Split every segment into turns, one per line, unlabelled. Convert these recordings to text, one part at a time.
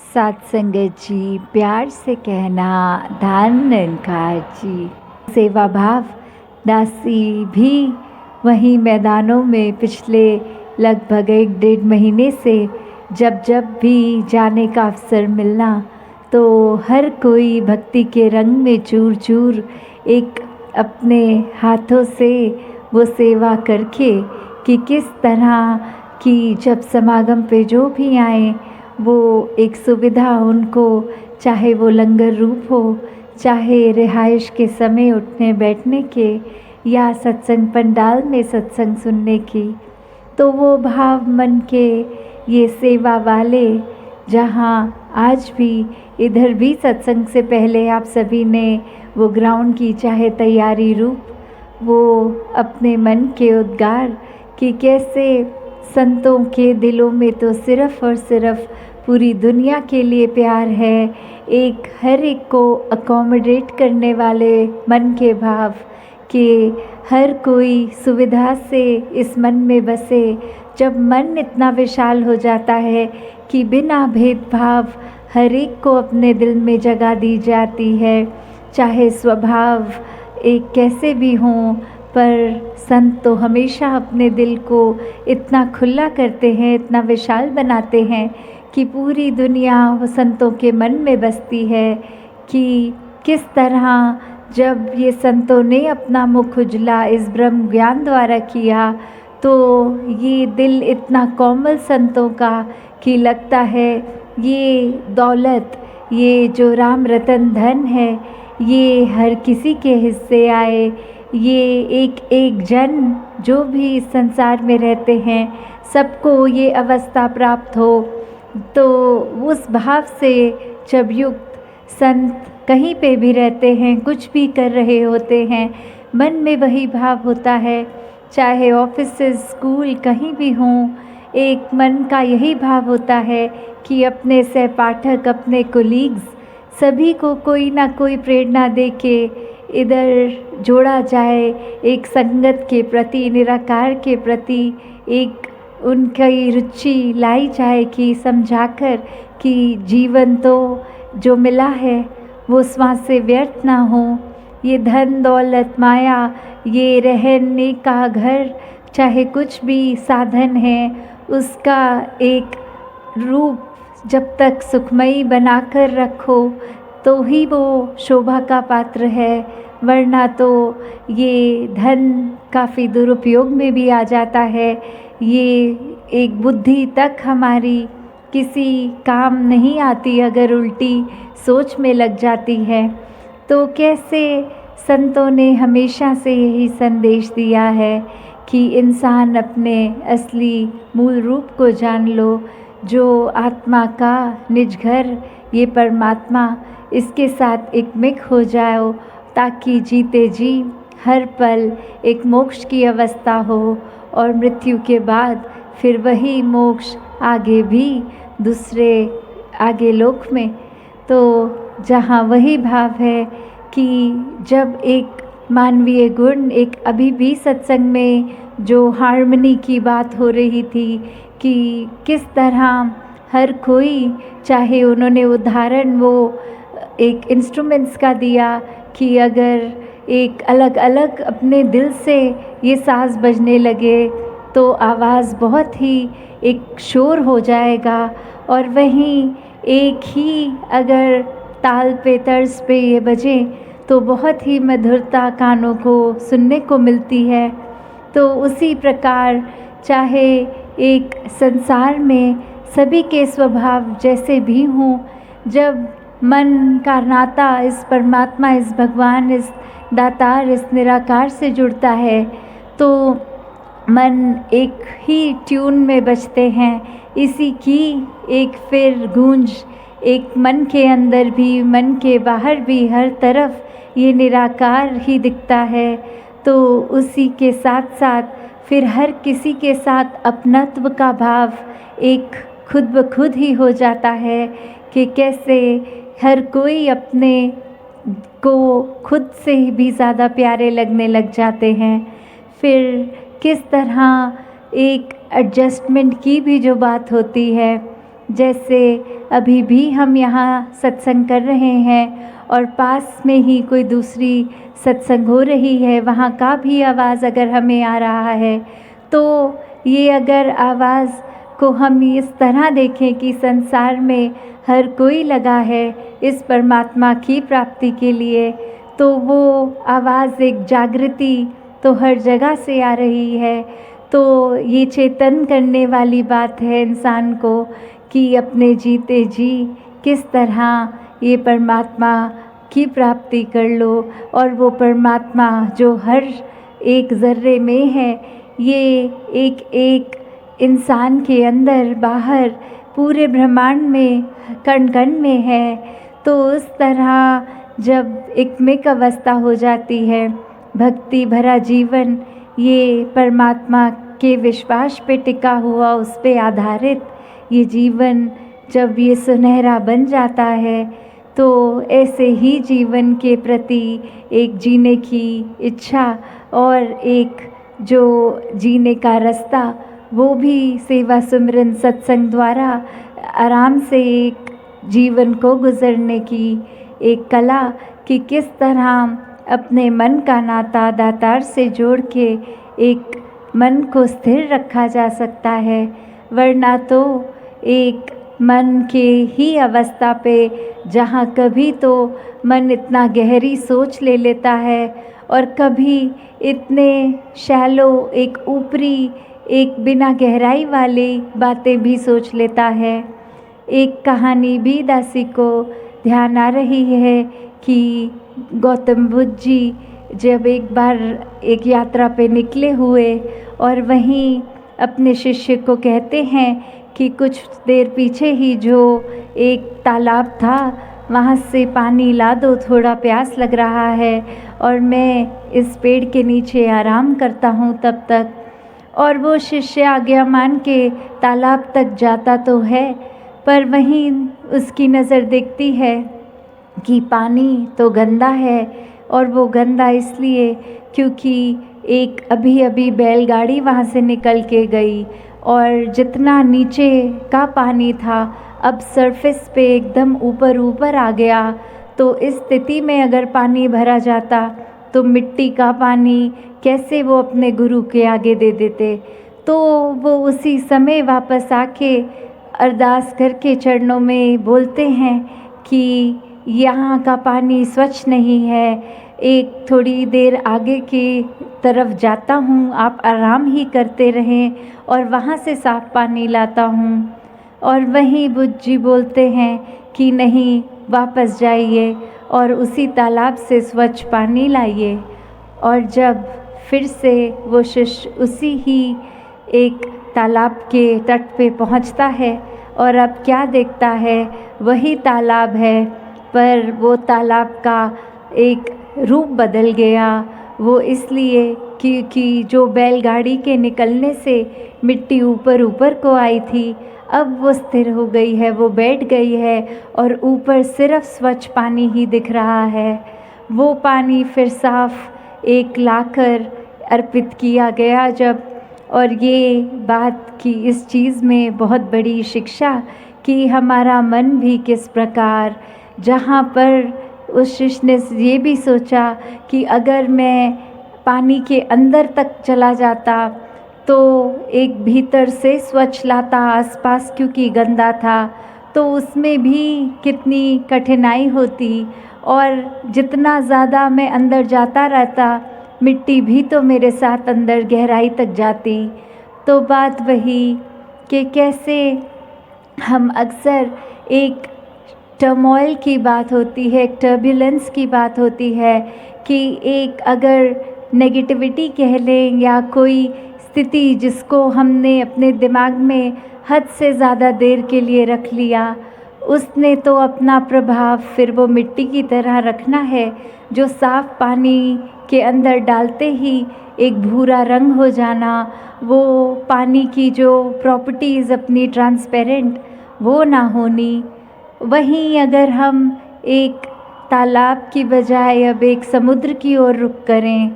साथ संगत जी, प्यार से कहना दान निरंकार जी। सेवा भाव दासी भी वहीं मैदानों में पिछले लगभग 1 डेढ़ महीने से जब जब भी जाने का अवसर मिलना तो हर कोई भक्ति के रंग में चूर चूर एक अपने हाथों से वो सेवा करके कि किस तरह की जब समागम पे जो भी आए वो एक सुविधा उनको, चाहे वो लंगर रूप हो, चाहे रिहाइश के समय उठने बैठने के या सत्संग पंडाल में सत्संग सुनने की, तो वो भाव मन के ये सेवा वाले जहाँ आज भी इधर भी सत्संग से पहले आप सभी ने वो ग्राउंड की चाहे तैयारी रूप वो अपने मन के उद्गार कि कैसे संतों के दिलों में तो सिर्फ़ और सिर्फ पूरी दुनिया के लिए प्यार है, एक हर एक को अकोमोडेट करने वाले मन के भाव कि हर कोई सुविधा से इस मन में बसे। जब मन इतना विशाल हो जाता है कि बिना भेदभाव हर एक को अपने दिल में जगह दी जाती है, चाहे स्वभाव एक कैसे भी हों, पर संत तो हमेशा अपने दिल को इतना खुला करते हैं, इतना विशाल बनाते हैं कि पूरी दुनिया वो संतों के मन में बसती है। कि किस तरह जब ये संतों ने अपना मुख उजला इस ब्रह्म ज्ञान द्वारा किया तो ये दिल इतना कोमल संतों का कि लगता है ये दौलत, ये जो राम रतन धन है, ये हर किसी के हिस्से आए, ये एक एक जन जो भी इस संसार में रहते हैं सबको ये अवस्था प्राप्त हो। तो उस भाव से जब युक्त संत कहीं पे भी रहते हैं, कुछ भी कर रहे होते हैं, मन में वही भाव होता है, चाहे ऑफिसेस स्कूल कहीं भी हों, एक मन का यही भाव होता है कि अपने सहपाठक अपने कोलीग्स सभी को कोई ना कोई प्रेरणा दे के इधर जोड़ा जाए, एक संगत के प्रति निराकार के प्रति एक उनकी रुचि लाई जाए कि समझाकर कि जीवन तो जो मिला है वो श्वास से व्यर्थ ना हो। ये धन दौलत माया, ये रहने का घर, चाहे कुछ भी साधन है, उसका एक रूप जब तक सुखमयी बनाकर रखो तो ही वो शोभा का पात्र है, वरना तो ये धन काफ़ी दुरुपयोग में भी आ जाता है। ये एक बुद्धि तक हमारी किसी काम नहीं आती अगर उल्टी सोच में लग जाती है। तो कैसे संतों ने हमेशा से यही संदेश दिया है कि इंसान अपने असली मूल रूप को जान लो, जो आत्मा का निज घर ये परमात्मा, इसके साथ एक मिक हो जाओ ताकि जीते जी हर पल एक मोक्ष की अवस्था हो और मृत्यु के बाद फिर वही मोक्ष आगे भी दूसरे आगे लोक में। तो जहाँ वही भाव है कि जब एक मानवीय गुण एक अभी भी सत्संग में जो हार्मनी की बात हो रही थी कि किस तरह हर कोई, चाहे उन्होंने उदाहरण वो एक इंस्ट्रूमेंट्स का दिया कि अगर एक अलग अलग अपने दिल से ये साज़ बजने लगे तो आवाज़ बहुत ही एक शोर हो जाएगा, और वहीं एक ही अगर ताल पे तर्ज पे ये बजे तो बहुत ही मधुरता कानों को सुनने को मिलती है। तो उसी प्रकार चाहे एक संसार में सभी के स्वभाव जैसे भी हों, जब मन का नाता इस परमात्मा, इस भगवान, इस दातार, इस निराकार से जुड़ता है तो मन एक ही ट्यून में बजते हैं। इसी की एक फिर गूंज एक मन के अंदर भी मन के बाहर भी हर तरफ ये निराकार ही दिखता है। तो उसी के साथ साथ फिर हर किसी के साथ अपनत्व का भाव एक खुद ब खुद ही हो जाता है कि कैसे हर कोई अपने को खुद से भी ज़्यादा प्यारे लगने लग जाते हैं। फिर किस तरह एक एडजस्टमेंट की भी जो बात होती है, जैसे अभी भी हम यहाँ सत्संग कर रहे हैं और पास में ही कोई दूसरी सत्संग हो रही है, वहाँ का भी आवाज़ अगर हमें आ रहा है, तो ये अगर आवाज़ को हम इस तरह देखें कि संसार में हर कोई लगा है इस परमात्मा की प्राप्ति के लिए, तो वो आवाज़ एक जागृति तो हर जगह से आ रही है। तो ये चेतन करने वाली बात है इंसान को कि अपने जीते जी किस तरह ये परमात्मा की प्राप्ति कर लो, और वो परमात्मा जो हर एक ज़र्रे में है, ये एक एक इंसान के अंदर बाहर पूरे ब्रह्मांड में कण कण में है। तो उस तरह जब एकमिक अवस्था हो जाती है, भक्ति भरा जीवन ये परमात्मा के विश्वास पे टिका हुआ, उस पे आधारित ये जीवन जब ये सुनहरा बन जाता है, तो ऐसे ही जीवन के प्रति एक जीने की इच्छा और एक जो जीने का रास्ता, वो भी सेवा सुमरन सत्संग द्वारा आराम से एक जीवन को गुजरने की एक कला कि किस तरह अपने मन का नाता दातार से जोड़ के एक मन को स्थिर रखा जा सकता है। वरना तो एक मन के ही अवस्था पे जहाँ कभी तो मन इतना गहरी सोच ले लेता है और कभी इतने शैलो एक ऊपरी एक बिना गहराई वाली बातें भी सोच लेता है। एक कहानी भी दासी को ध्यान आ रही है कि गौतम बुद्ध जी जब एक बार एक यात्रा पे निकले हुए और वहीं अपने शिष्य को कहते हैं कि कुछ देर पीछे ही जो एक तालाब था वहाँ से पानी ला दो, थोड़ा प्यास लग रहा है और मैं इस पेड़ के नीचे आराम करता हूँ तब तक। और वो शिष्य आज्ञा मान के तालाब तक जाता तो है, पर वहीं उसकी नज़र देखती है कि पानी तो गंदा है, और वो गंदा इसलिए क्योंकि एक अभी अभी बैलगाड़ी वहाँ से निकल के गई और जितना नीचे का पानी था अब सरफेस पे एकदम ऊपर ऊपर आ गया। तो इस स्थिति में अगर पानी भरा जाता तो मिट्टी का पानी कैसे वो अपने गुरु के आगे दे देते। तो वो उसी समय वापस आके अरदास करके चरणों में बोलते हैं कि यहाँ का पानी स्वच्छ नहीं है, एक थोड़ी देर आगे की तरफ जाता हूँ, आप आराम ही करते रहें और वहाँ से साफ़ पानी लाता हूँ। और वहीं बुद्ध जी बोलते हैं कि नहीं, वापस जाइए और उसी तालाब से स्वच्छ पानी लाइए। और जब फिर से वो शिष्य उसी ही एक तालाब के तट पे पहुंचता है और अब क्या देखता है, वही तालाब है, पर वो तालाब का एक रूप बदल गया। वो इसलिए क्योंकि जो बैलगाड़ी के निकलने से मिट्टी ऊपर ऊपर को आई थी, अब वो स्थिर हो गई है, वो बैठ गई है और ऊपर सिर्फ स्वच्छ पानी ही दिख रहा है। वो पानी फिर साफ एक लाकर अर्पित किया गया जब। और ये बात कि इस चीज़ में बहुत बड़ी शिक्षा कि हमारा मन भी किस प्रकार, जहाँ पर उस शिष्य ने ये भी सोचा कि अगर मैं पानी के अंदर तक चला जाता तो एक भीतर से स्वच्छ लाता आसपास, क्योंकि गंदा था, तो उसमें भी कितनी कठिनाई होती और जितना ज़्यादा मैं अंदर जाता रहता मिट्टी भी तो मेरे साथ अंदर गहराई तक जाती। तो बात वही कि कैसे हम अक्सर एक टर्मोइल की बात होती है, एक टर्बुलेंस की बात होती है कि एक अगर नेगेटिविटी कह लें या कोई स्थिति जिसको हमने अपने दिमाग में हद से ज़्यादा देर के लिए रख लिया, उसने तो अपना प्रभाव फिर वो मिट्टी की तरह रखना है, जो साफ़ पानी के अंदर डालते ही एक भूरा रंग हो जाना, वो पानी की जो प्रॉपर्टीज़ अपनी ट्रांसपेरेंट वो ना होनी। वहीं अगर हम एक तालाब की बजाय अब एक समुद्र की ओर रुख करें,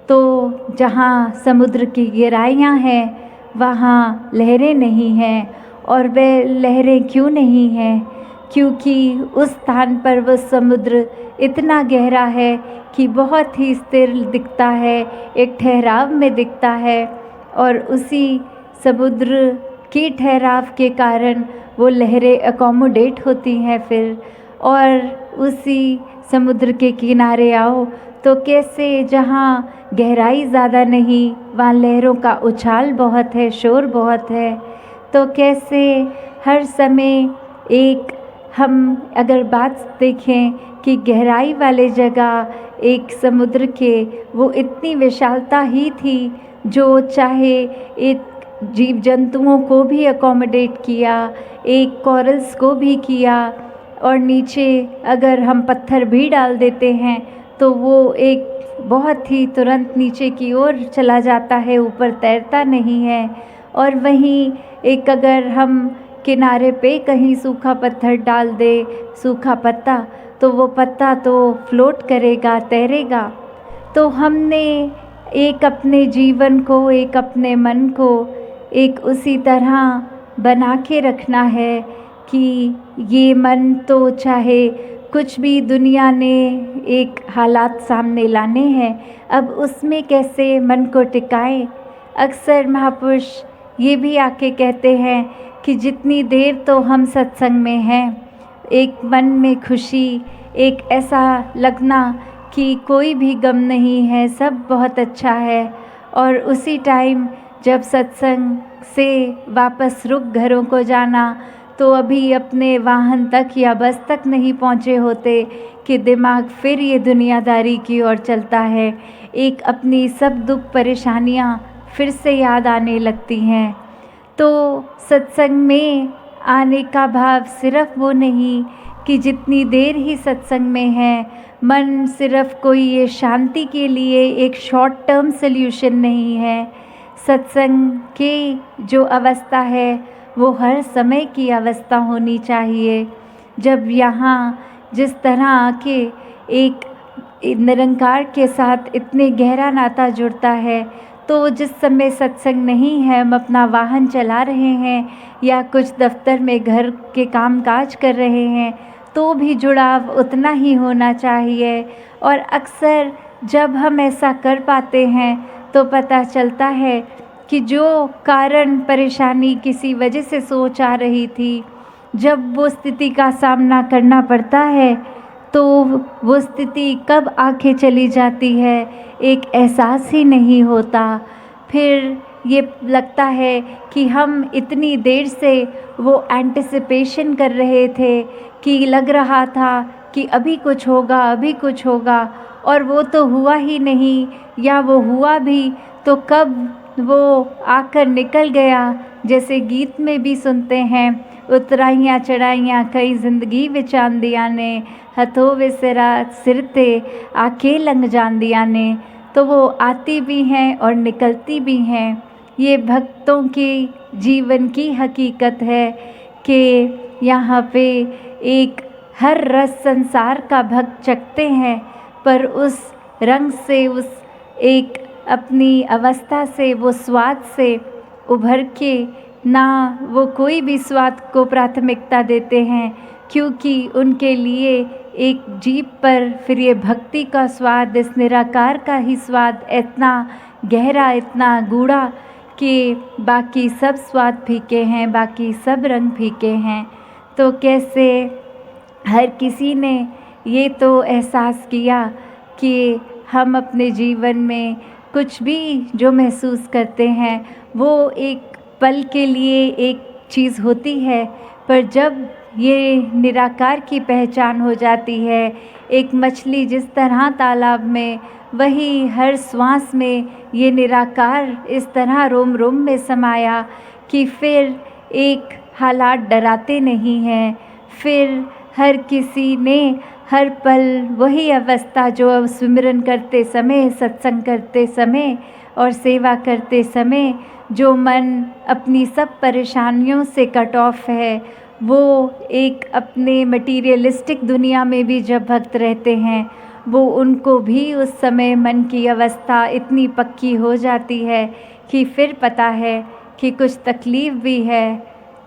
तो जहाँ समुद्र की गहराइयाँ हैं वहाँ लहरें नहीं हैं। और वे लहरें क्यों नहीं हैं? क्योंकि उस स्थान पर वो समुद्र इतना गहरा है कि बहुत ही स्थिर दिखता है, एक ठहराव में दिखता है। और उसी समुद्र के ठहराव के कारण वो लहरें अकोमोडेट होती हैं फिर। और उसी समुद्र के किनारे आओ तो कैसे जहाँ गहराई ज़्यादा नहीं, वहाँ लहरों का उछाल बहुत है, शोर बहुत है। तो कैसे हर समय एक हम अगर बात देखें कि गहराई वाले जगह एक समुद्र के वो इतनी विशालता ही थी जो चाहे एक जीव जंतुओं को भी अकोमोडेट किया, एक कोरल्स को भी किया। और नीचे अगर हम पत्थर भी डाल देते हैं तो वो एक बहुत ही तुरंत नीचे की ओर चला जाता है, ऊपर तैरता नहीं है। और वहीं एक अगर हम किनारे पे कहीं सूखा पत्थर डाल दे, सूखा पत्ता, तो वो पत्ता तो फ्लोट करेगा, तैरेगा। तो हमने एक अपने जीवन को, एक अपने मन को एक उसी तरह बना के रखना है कि ये मन तो चाहे कुछ भी दुनिया ने एक हालात सामने लाने हैं, अब उसमें कैसे मन को टिकाएं। अक्सर महापुरुष ये भी आके कहते हैं कि जितनी देर तो हम सत्संग में हैं, एक मन में खुशी, एक ऐसा लगना कि कोई भी गम नहीं है, सब बहुत अच्छा है। और उसी टाइम जब सत्संग से वापस रुक घरों को जाना, तो अभी अपने वाहन तक या बस तक नहीं पहुँचे होते कि दिमाग फिर ये दुनियादारी की ओर चलता है। एक अपनी सब दुख परेशानियाँ फिर से याद आने लगती हैं। तो सत्संग में आने का भाव सिर्फ वो नहीं कि जितनी देर ही सत्संग में है, मन सिर्फ कोई ये शांति के लिए एक शॉर्ट टर्म सल्यूशन नहीं है। सत्संग की जो अवस्था है वो हर समय की अवस्था होनी चाहिए। जब यहाँ जिस तरह के एक निरंकार के साथ इतने गहरा नाता जुड़ता है, तो जिस समय सत्संग नहीं है, हम अपना वाहन चला रहे हैं या कुछ दफ्तर में घर के काम काज कर रहे हैं, तो भी जुड़ाव उतना ही होना चाहिए। और अक्सर जब हम ऐसा कर पाते हैं तो पता चलता है कि जो कारण परेशानी किसी वजह से सोच आ रही थी, जब वो स्थिति का सामना करना पड़ता है तो वो स्थिति कब आके चली जाती है, एक एहसास ही नहीं होता। फिर ये लगता है कि हम इतनी देर से वो एंटिसिपेशन कर रहे थे कि लग रहा था कि अभी कुछ होगा, अभी कुछ होगा, और वो तो हुआ ही नहीं, या वो हुआ भी तो कब वो आकर निकल गया। जैसे गीत में भी सुनते हैं, उतराइयाँ चढ़ाइयाँ कई ज़िंदगी विच आंदियां ने, हथों वे सिर ते आके लंघ जांदियां ने। तो वो आती भी हैं और निकलती भी हैं। ये भक्तों की जीवन की हकीकत है कि यहाँ पे एक हर रस संसार का भक्त चखते हैं, पर उस रंग से, उस एक अपनी अवस्था से, वो स्वाद से उभर के ना वो कोई भी स्वाद को प्राथमिकता देते हैं, क्योंकि उनके लिए एक जीभ पर फिर ये भक्ति का स्वाद, इस निराकार का ही स्वाद इतना गहरा, इतना गूढ़ा कि बाकी सब स्वाद फीके हैं, बाकी सब रंग फीके हैं। तो कैसे हर किसी ने ये तो एहसास किया कि हम अपने जीवन में कुछ भी जो महसूस करते हैं वो एक पल के लिए एक चीज़ होती है, पर जब ये निराकार की पहचान हो जाती है, एक मछली जिस तरह तालाब में, वही हर श्वास में ये निराकार इस तरह रोम रोम में समाया कि फिर एक हालात डराते नहीं हैं। फिर हर किसी ने हर पल वही अवस्था जो सुमिरन करते समय, सत्संग करते समय और सेवा करते समय जो मन अपनी सब परेशानियों से कट ऑफ है, वो एक अपने मटीरियलिस्टिक दुनिया में भी जब भक्त रहते हैं, वो उनको भी उस समय मन की अवस्था इतनी पक्की हो जाती है कि फिर पता है कि कुछ तकलीफ़ भी है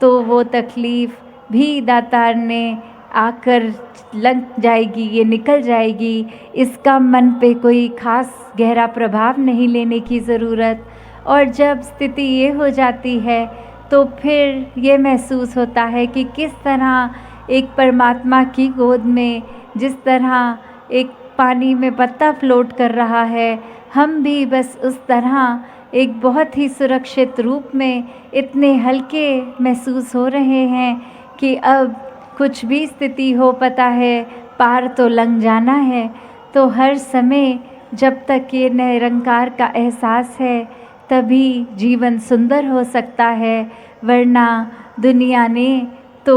तो वो तकलीफ़ भी दातार ने आकर लग जाएगी, ये निकल जाएगी, इसका मन पे कोई ख़ास गहरा प्रभाव नहीं लेने की ज़रूरत। और जब स्थिति ये हो जाती है तो फिर ये महसूस होता है कि किस तरह एक परमात्मा की गोद में, जिस तरह एक पानी में पत्ता फ्लोट कर रहा है, हम भी बस उस तरह एक बहुत ही सुरक्षित रूप में इतने हल्के महसूस हो रहे हैं कि अब कुछ भी स्थिति हो, पता है पार तो लंघ जाना है। तो हर समय जब तक ये निरंकार का एहसास है तभी जीवन सुंदर हो सकता है, वरना दुनिया ने तो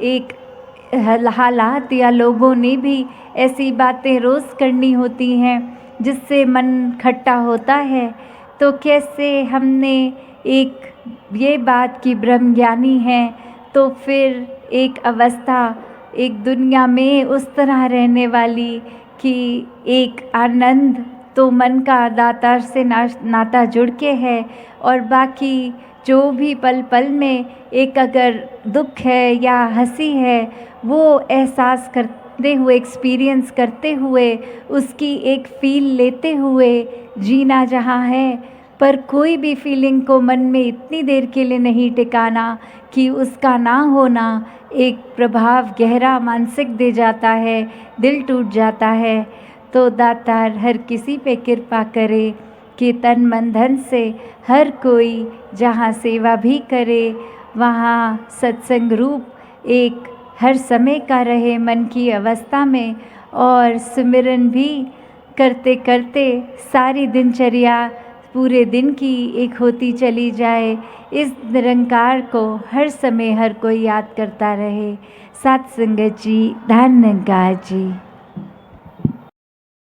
एक हालात या लोगों ने भी ऐसी बातें रोज़ करनी होती हैं जिससे मन खट्टा होता है। तो कैसे हमने एक ये बात की ब्रह्म ज्ञानी है तो फिर एक अवस्था, एक दुनिया में उस तरह रहने वाली कि एक आनंद तो मन का दातार से नाता जुड़ के है, और बाकी जो भी पल पल में एक अगर दुख है या हंसी है, वो एहसास करते हुए, एक्सपीरियंस करते हुए, उसकी एक फ़ील लेते हुए जीना जहाँ है। पर कोई भी फीलिंग को मन में इतनी देर के लिए नहीं टिकाना कि उसका ना होना एक प्रभाव गहरा मानसिक दे जाता है, दिल टूट जाता है। तो दातार हर किसी पे कृपा करे कि तन मन धन से हर कोई जहाँ सेवा भी करे वहाँ सत्संग रूप एक हर समय का रहे मन की अवस्था में, और सिमरन भी करते करते सारी दिनचर्या पूरे दिन की एक होती चली जाए। इस निरंकार को हर समय हर कोई याद करता रहे। सत्संगत जी, धन्यवाद जी।